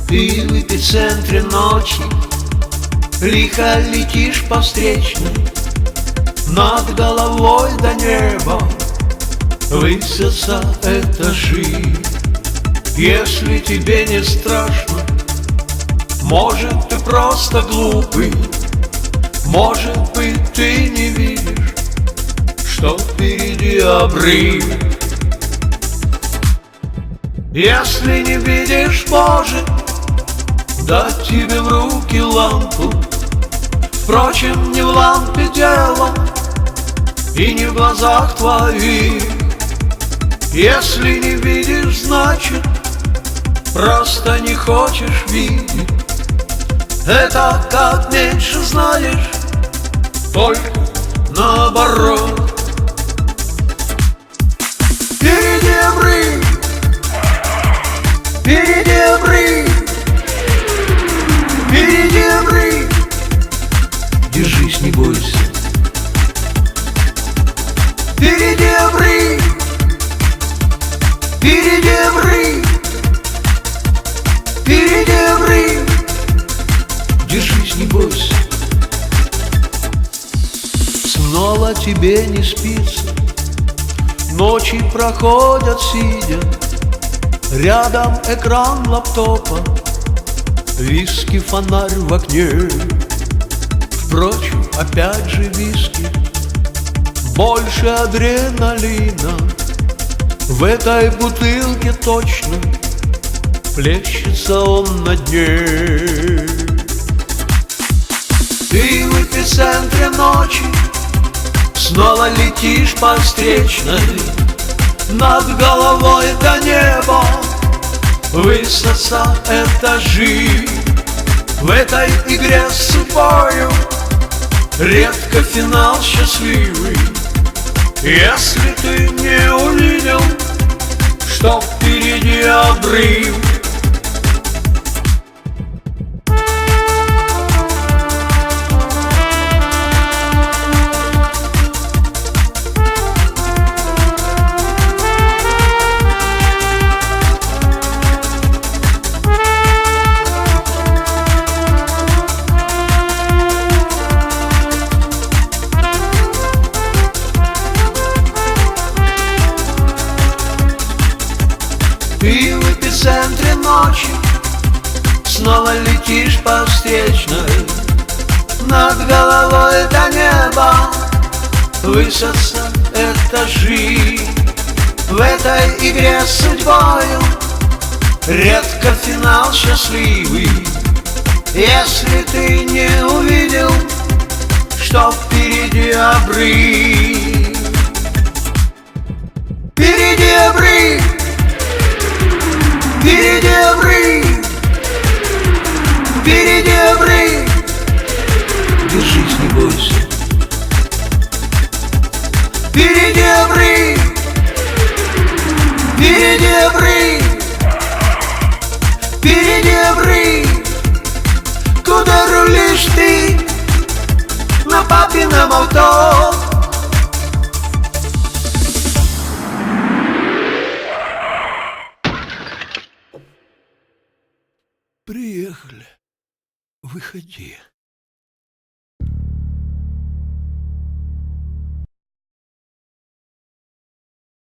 Ты в эпицентре ночи, лихо летишь по встречной, над головой до неба высятся этажи. Если тебе не страшно, может, ты просто глупый, может быть, ты не видишь, что впереди обрыв. Если не видишь, может дать тебе в руки лампу. Впрочем, не в лампе дело и не в глазах твоих. Если не видишь, значит, просто не хочешь видеть. Это как меньше знаешь, только наоборот. Впереди обрыв, впереди обрыв, впереди обрыв. Держись, не бойся. Впереди обрыв, впереди обрыв, впереди обрыв. Держись, не бойся. Снова тебе не спится, ночи проходят сидя, рядом экран лаптопа, виски, фонарь в окне. Впрочем, опять же виски, больше адреналина. В этой бутылке точно плещется он на дне. Ты в эпицентре ночи, снова летишь по встречной, над головой до неба высятся этажи. В этой игре с судьбою редко финал счастливый. Если ты не увидел, что впереди обрыв. Ты в эпицентре ночи, снова летишь по встречной, над головой до неба высятся этажи. В этой игре с судьбою редко финал счастливый. Если ты не увидел, что впереди обрыв. Впереди обрыв, впереди обрыв, впереди обрыв. Держись, не бойся. Впереди обрыв, впереди обрыв, впереди обрыв. Куда рулишь ты на папином авто? Приехали. Выходи.